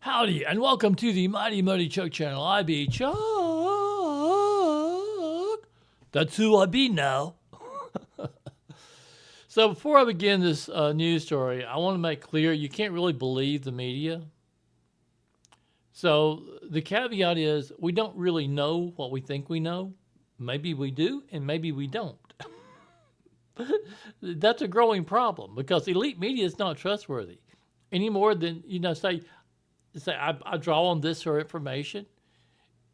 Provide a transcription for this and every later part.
Howdy, and welcome to the Mighty Muddy Chuck channel. I be Chuck. That's who I be now. So before I begin this news story, I want to make clear you can't really believe the media. So the caveat is we don't really know what we think we know. Maybe we do, and maybe we don't. That's a growing problem because elite media is not trustworthy any more than, say I draw on this for information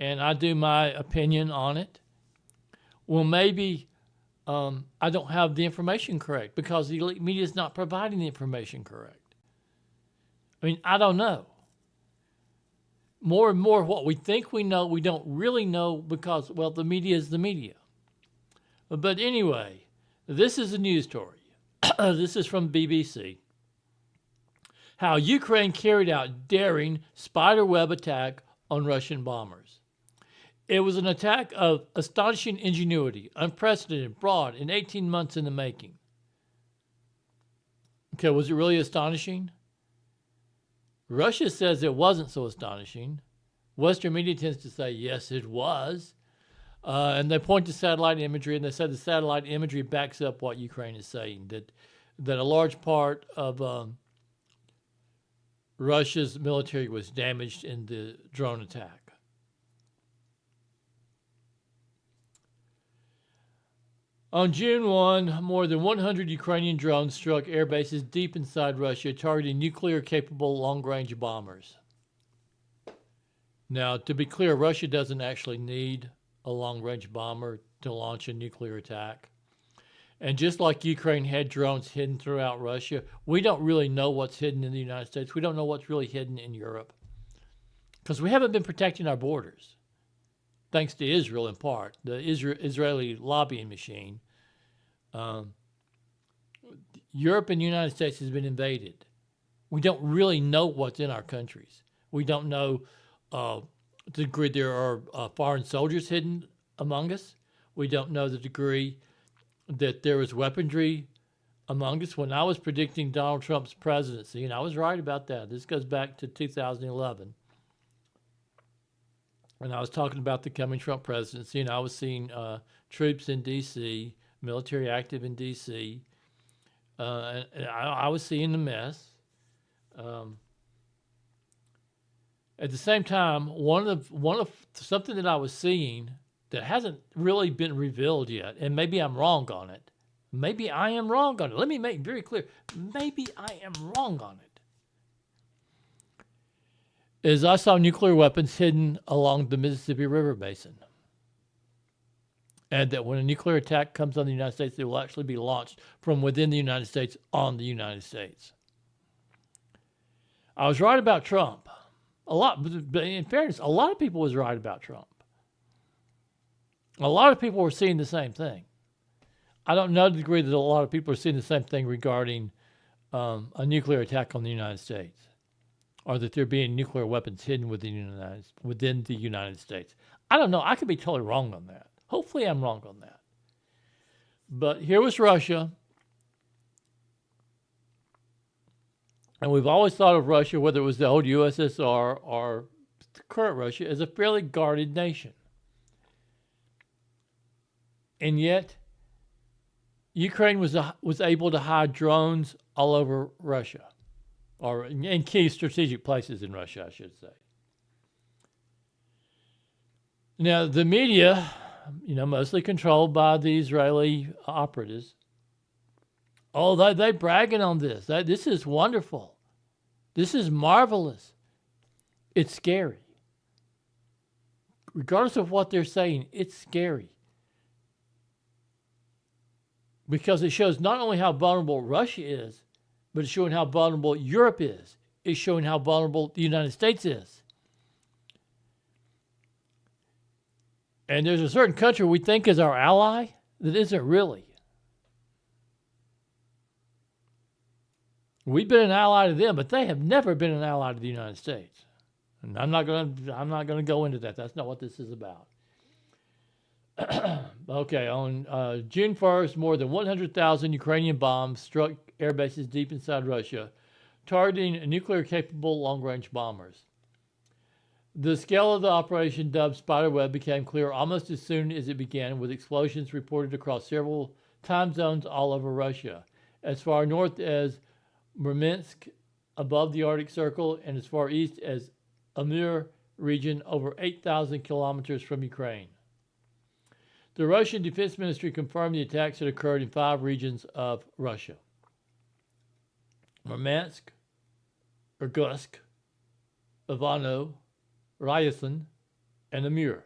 and I do my opinion on it. Well, maybe I don't have the information correct because the elite media is not providing the information correct. I mean, I don't know. More and more what we think we know, we don't really know because, well, the media is the media. But anyway, this is a news story. This is from BBC. How Ukraine carried out daring spiderweb attack on Russian bombers. It was an attack of astonishing ingenuity, unprecedented, broad, and 18 months in the making. Okay, was it really astonishing? Russia says it wasn't so astonishing. Western media tends to say, yes, it was. And they point to satellite imagery, and they said the satellite imagery backs up what Ukraine is saying, that a large part of Russia's military was damaged in the drone attack. On June 1, more than 100 Ukrainian drones struck air bases deep inside Russia, targeting nuclear-capable long-range bombers. Now, to be clear, Russia doesn't actually need a long-range bomber to launch a nuclear attack. And just like Ukraine had drones hidden throughout Russia, we don't really know what's hidden in the United States. We don't know what's really hidden in Europe because we haven't been protecting our borders, thanks to Israel in part, the Israeli lobbying machine. Europe and the United States has been invaded. We don't really know what's in our countries. We don't know the degree there are foreign soldiers hidden among us. We don't know the degree that there was weaponry among us. When I was predicting Donald Trump's presidency, and I was right about that. This goes back to 2011. And I was talking about the coming Trump presidency, and I was seeing troops in D.C., military active in D.C., and I was seeing the mess. At the same time, one of something that I was seeing that hasn't really been revealed yet, and maybe I'm wrong on it. Maybe I am wrong on it. Let me make very clear. Maybe I am wrong on it. Is I saw nuclear weapons hidden along the Mississippi River basin. And that when a nuclear attack comes on the United States, it will actually be launched from within the United States on the United States. I was right about Trump. But in fairness, a lot of people was right about Trump. A lot of people were seeing the same thing. I don't know the degree that a lot of people are seeing the same thing regarding a nuclear attack on the United States, or that there being nuclear weapons hidden within the United States. I don't know. I could be totally wrong on that. Hopefully I'm wrong on that. But here was Russia. And we've always thought of Russia, whether it was the old USSR or the current Russia, as a fairly guarded nation. And yet, Ukraine was able to hide drones all over Russia, or in key strategic places in Russia, I should say. Now, the media, mostly controlled by the Israeli operatives, they bragging on this. This is wonderful. This is marvelous. It's scary. Regardless of what they're saying, it's scary. Because it shows not only how vulnerable Russia is, but it's showing how vulnerable Europe is. It's showing how vulnerable the United States is. And there's a certain country we think is our ally that isn't really. We've been an ally to them, but they have never been an ally to the United States. And I'm not going to go into that. That's not what this is about. Okay, on June 1st, more than 100,000 Ukrainian bombs struck air bases deep inside Russia, targeting nuclear-capable long-range bombers. The scale of the operation, dubbed Spiderweb, became clear almost as soon as it began, with explosions reported across several time zones all over Russia, as far north as Murmansk, above the Arctic Circle, and as far east as Amur region, over 8,000 kilometers from Ukraine. The Russian Defense Ministry confirmed the attacks had occurred in 5 regions of Russia: Murmansk, Irkutsk, Ivano, Ryazan, and Amur.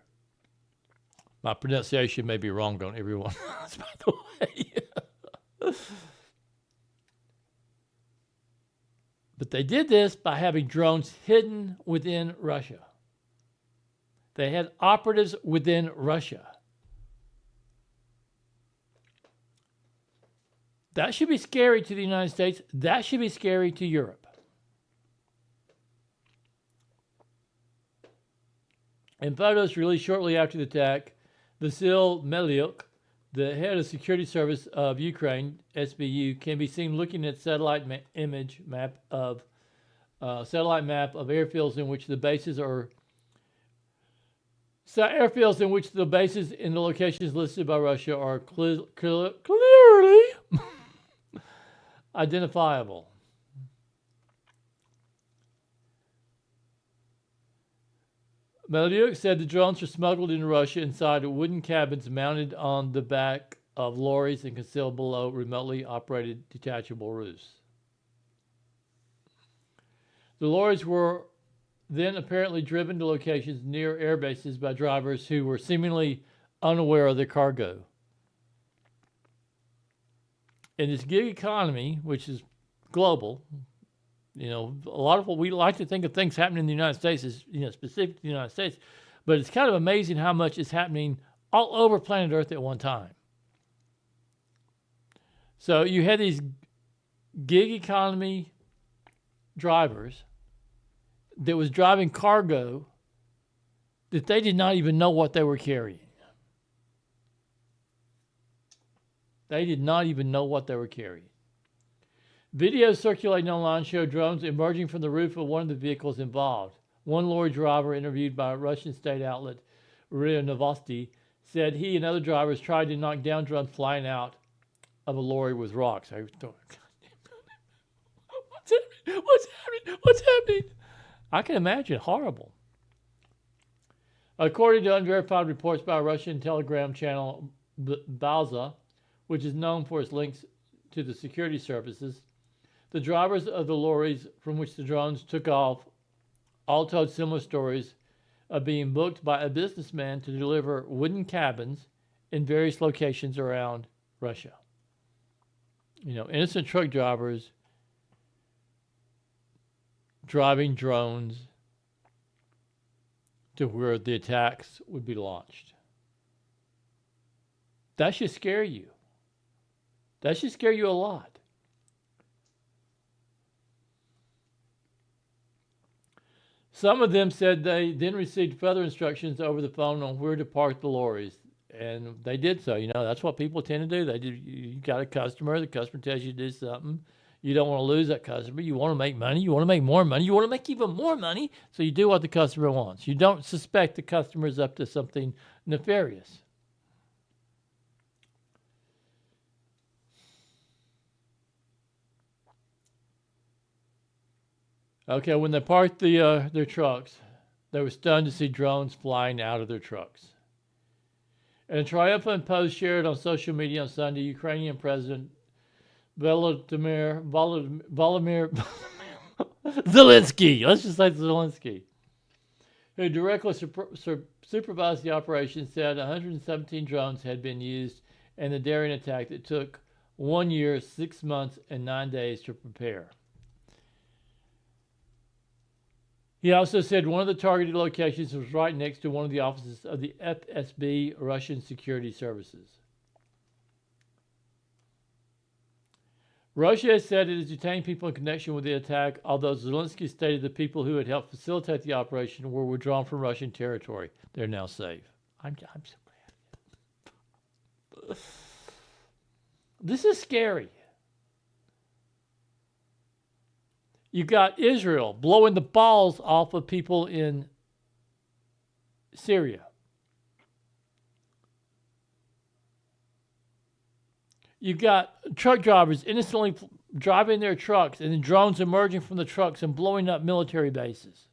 My pronunciation may be wrong on every one, by the way. But they did this by having drones hidden within Russia. They had operatives within Russia. That should be scary to the United States. That should be scary to Europe. In photos released shortly after the attack, Vasyl Melyuk, the head of Security Service of Ukraine, SBU, can be seen looking at satellite map of airfields in which the bases are in the locations listed by Russia are clearly identifiable. Melyuk said the drones were smuggled into Russia inside wooden cabins mounted on the back of lorries and concealed below remotely operated detachable roofs. The lorries were then apparently driven to locations near air bases by drivers who were seemingly unaware of the cargo. In this gig economy, which is global, a lot of what we like to think of things happening in the United States is, specific to the United States, but it's kind of amazing how much is happening all over planet Earth at one time. So you had these gig economy drivers that was driving cargo that they did not even know what they were carrying. They did not even know what they were carrying. Videos circulating online show drones emerging from the roof of one of the vehicles involved. One lorry driver, interviewed by a Russian state outlet, RIA Novosti, said he and other drivers tried to knock down drones flying out of a lorry with rocks. What's happening? I can imagine. Horrible. According to unverified reports by a Russian Telegram channel, Balza, which is known for its links to the security services, the drivers of the lorries from which the drones took off all told similar stories of being booked by a businessman to deliver wooden cabins in various locations around Russia. Innocent truck drivers driving drones to where the attacks would be launched. That should scare you. That should scare you a lot. Some of them said they then received further instructions over the phone on where to park the lorries, and they did so. That's what people tend to do. You got a customer, the customer tells you to do something. You don't want to lose that customer. You want to make money. You want to make more money. You want to make even more money, so you do what the customer wants. You don't suspect the customer is up to something nefarious. Okay, when they parked their trucks, they were stunned to see drones flying out of their trucks. In a triumphant post shared on social media on Sunday, Ukrainian President Volodymyr Zelensky, let's just say Zelensky, who directly supervised the operation, said 117 drones had been used in the daring attack that took 1 year, 6 months, and 9 days to prepare. He also said one of the targeted locations was right next to one of the offices of the FSB, Russian Security Services. Russia has said it has detained people in connection with the attack, although Zelensky stated the people who had helped facilitate the operation were withdrawn from Russian territory. They're now safe. I'm so glad. This is scary. You got Israel blowing the balls off of people in Syria. You've got truck drivers innocently driving their trucks and then drones emerging from the trucks and blowing up military bases.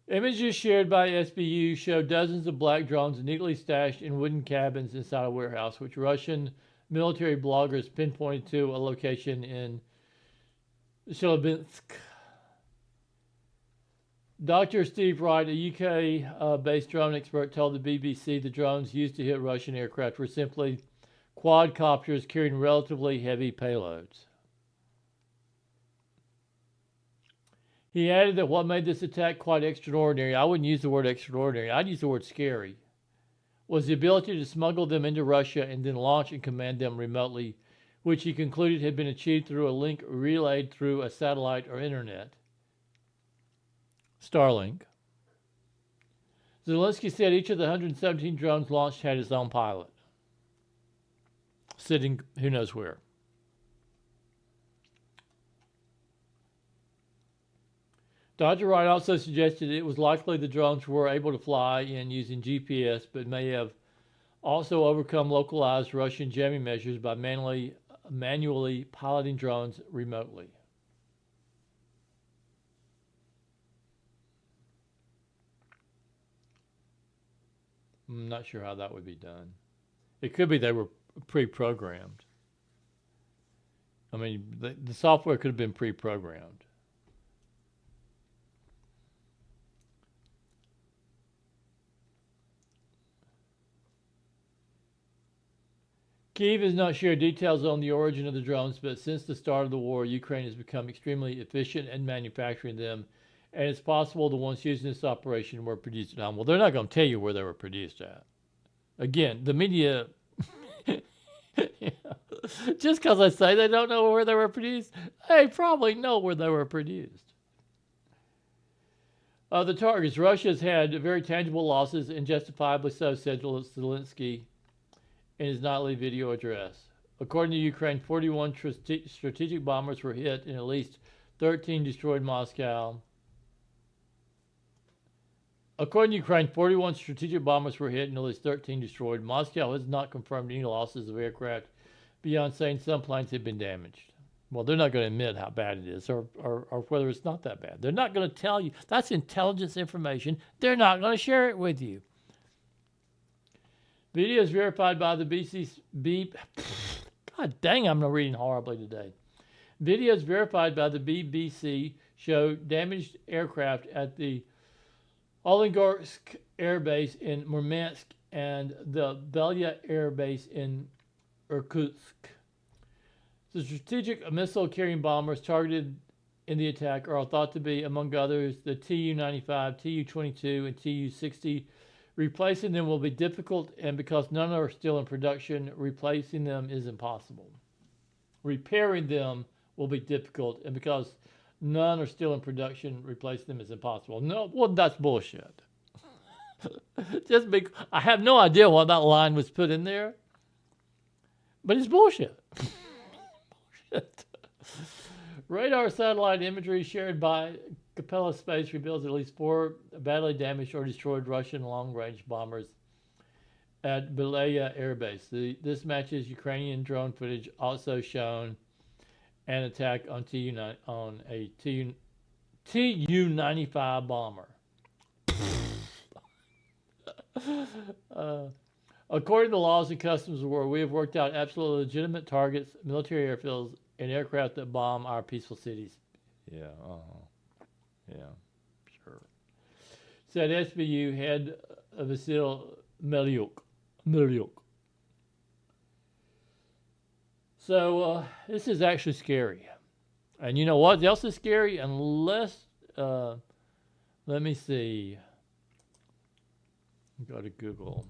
Images shared by SBU show dozens of black drones neatly stashed in wooden cabins inside a warehouse, which Russian military bloggers pinpointed to a location in Chelyabinsk. Dr. Steve Wright, a UK-based drone expert, told the BBC the drones used to hit Russian aircraft were simply quadcopters carrying relatively heavy payloads. He added that what made this attack quite extraordinary, I wouldn't use the word extraordinary, I'd use the word scary, was the ability to smuggle them into Russia and then launch and command them remotely, which he concluded had been achieved through a link relayed through a satellite or internet. Starlink. Zelensky said each of the 117 drones launched had its own pilot, sitting who knows where. Dr. Wright also suggested it was likely the drones were able to fly in using GPS, but may have also overcome localized Russian jamming measures by manually piloting drones remotely. I'm not sure how that would be done. It could be they were pre-programmed. I mean, the software could have been pre-programmed. Kyiv has not shared details on the origin of the drones, but since the start of the war, Ukraine has become extremely efficient in manufacturing them, and it's possible the ones used in this operation were produced at home. Well, they're not going to tell you where they were produced at. Again, the media, just because I say they don't know where they were produced, they probably know where they were produced. The targets. Russia's had very tangible losses, and justifiably so, said Zelensky in his nightly video address. According to Ukraine, 41 strategic bombers were hit and at least 13 destroyed Moscow. According to Ukraine, 41 strategic bombers were hit and at least 13 destroyed. Moscow has not confirmed any losses of aircraft beyond saying some planes have been damaged. Well, they're not going to admit how bad it is or whether it's not that bad. They're not going to tell you. That's intelligence information. They're not going to share it with you. Videos verified by the BBC. God dang, I'm not reading horribly today. Videos verified by the BBC show damaged aircraft at the Olenegorsk Air Base in Murmansk and the Belya Air Base in Irkutsk. The strategic missile-carrying bombers targeted in the attack are thought to be, among others, the Tu-95, Tu-22, and Tu-60. Replacing them will be difficult, and because none are still in production, replacing them is impossible. Repairing them will be difficult, and because none are still in production, replacing them is impossible. No, well, that's bullshit. I have no idea why that line was put in there, but it's bullshit. Bullshit. Radar satellite imagery shared by Capella Space reveals at least 4 badly damaged or destroyed Russian long-range bombers at Belaya Air Base. This matches Ukrainian drone footage also shown an attack on a Tu-95 bomber. According to laws and customs of war, we have worked out absolutely legitimate targets, military airfields, and aircraft that bomb our peaceful cities. Yeah, yeah, sure. Said SBU head Vasil Melyuk. So this is actually scary. And you know what else is scary? Unless, let me see. Go to Google.com.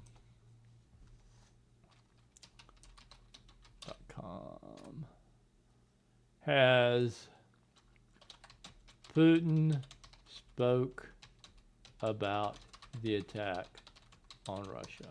Has Putin spoke about the attack on Russia?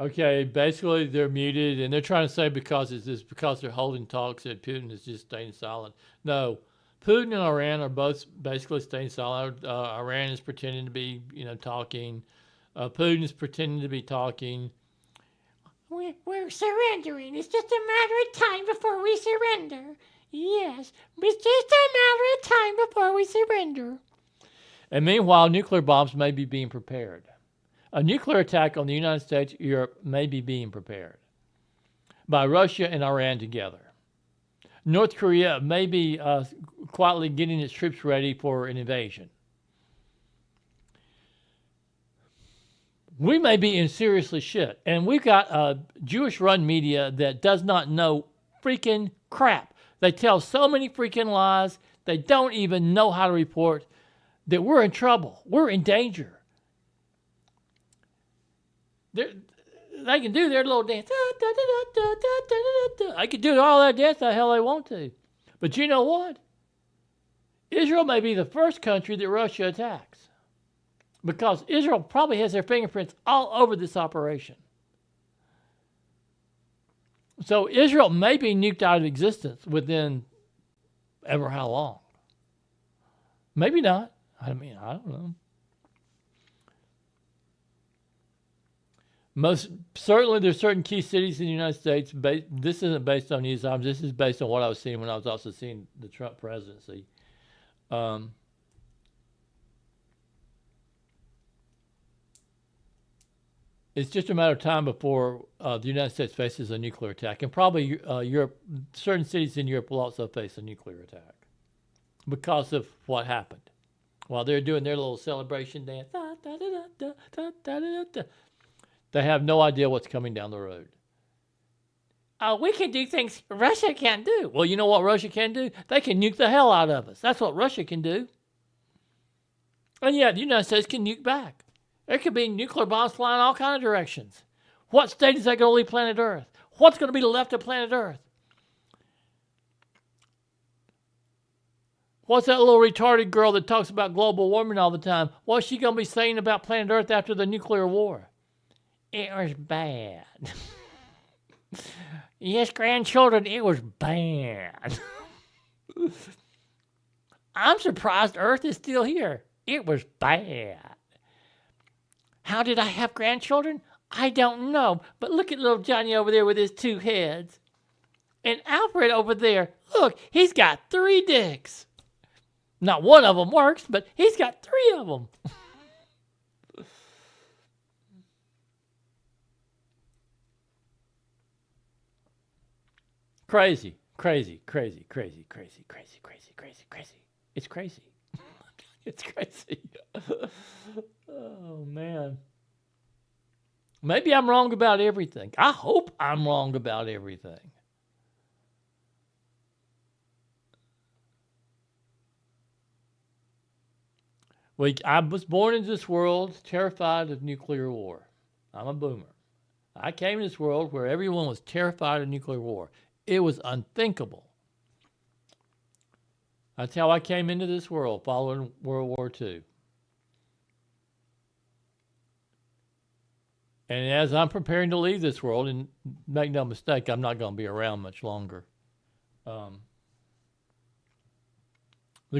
Okay, basically they're muted, and they're trying to say because because they're holding talks that Putin is just staying silent. No, Putin and Iran are both basically staying silent. Iran is pretending to be, talking. Putin is pretending to be talking. We're surrendering. It's just a matter of time before we surrender. Yes, it's just a matter of time before we surrender. And meanwhile, nuclear bombs may be being prepared. A nuclear attack on the United States, Europe may be being prepared by Russia and Iran together. North Korea may be quietly getting its troops ready for an invasion. We may be in seriously shit. And we've got a Jewish-run media that does not know freaking crap. They tell so many freaking lies. They don't even know how to report that we're in trouble. We're in danger. They can do their little dance. They can do all that dance the hell they want to. But you know what? Israel may be the first country that Russia attacks, because Israel probably has their fingerprints all over this operation. So Israel may be nuked out of existence within ever how long. Maybe not. I don't know. Most certainly, there's certain key cities in the United States. This isn't based on news items. This is based on what I was seeing when I was also seeing the Trump presidency. It's just a matter of time before the United States faces a nuclear attack, and probably Europe. Certain cities in Europe will also face a nuclear attack because of what happened while they're doing their little celebration dance. They have no idea what's coming down the road. We can do things Russia can't do. Well, you know what Russia can do? They can nuke the hell out of us. That's what Russia can do. And yeah, the United States can nuke back. There could be nuclear bombs flying all kinds of directions. What state is that going to leave planet Earth? What's going to be left of planet Earth? What's that little retarded girl that talks about global warming all the time? What's she going to be saying about planet Earth after the nuclear war? It was bad. Yes, grandchildren, it was bad. I'm surprised Earth is still here. It was bad. How did I have grandchildren? I don't know. But look at little Johnny over there with his 2 heads. And Alfred over there, look, he's got 3 dicks. Not one of them works, but he's got 3 of them. Crazy, crazy, crazy, crazy, crazy, crazy, crazy, crazy, crazy. It's crazy. It's crazy. Oh, man. Maybe I'm wrong about everything. I hope I'm wrong about everything. I was born into this world terrified of nuclear war. I'm a boomer. I came to this world where everyone was terrified of nuclear war. It was unthinkable. That's how I came into this world following World War II. And as I'm preparing to leave this world, and make no mistake, I'm not going to be around much longer. The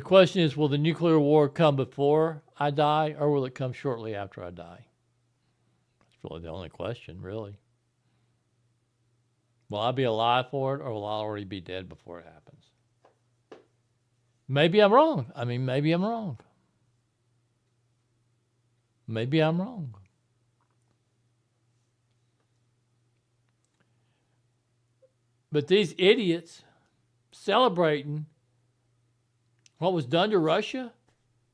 question is, will the nuclear war come before I die, or will it come shortly after I die? That's really the only question, really. Will I be alive for it, or will I already be dead before it happens? Maybe I'm wrong. Maybe I'm wrong. Maybe I'm wrong. But these idiots celebrating what was done to Russia,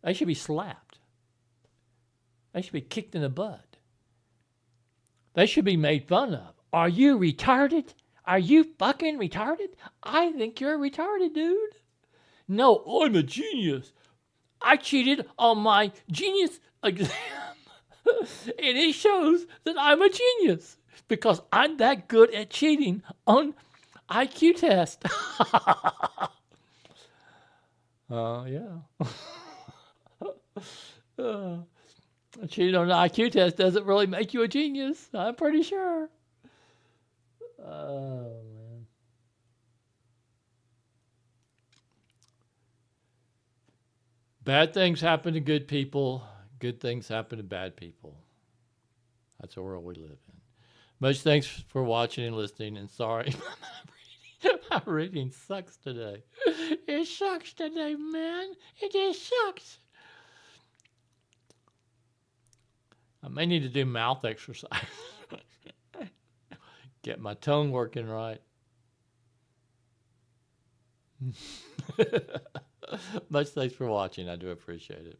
they should be slapped. They should be kicked in the butt. They should be made fun of. Are you retarded? Are you fucking retarded? I think you're retarded, dude. No, I'm a genius. I cheated on my genius exam. And it shows that I'm a genius because I'm that good at cheating on IQ test. Yeah. Cheating on an IQ test doesn't really make you a genius. I'm pretty sure. Oh, man. Bad things happen to good people. Good things happen to bad people. That's the world we live in. Much thanks for watching and listening. And sorry, my reading sucks today. It sucks today, man. It just sucks. I may need to do mouth exercise. Get my tongue working right. Much thanks for watching. I do appreciate it.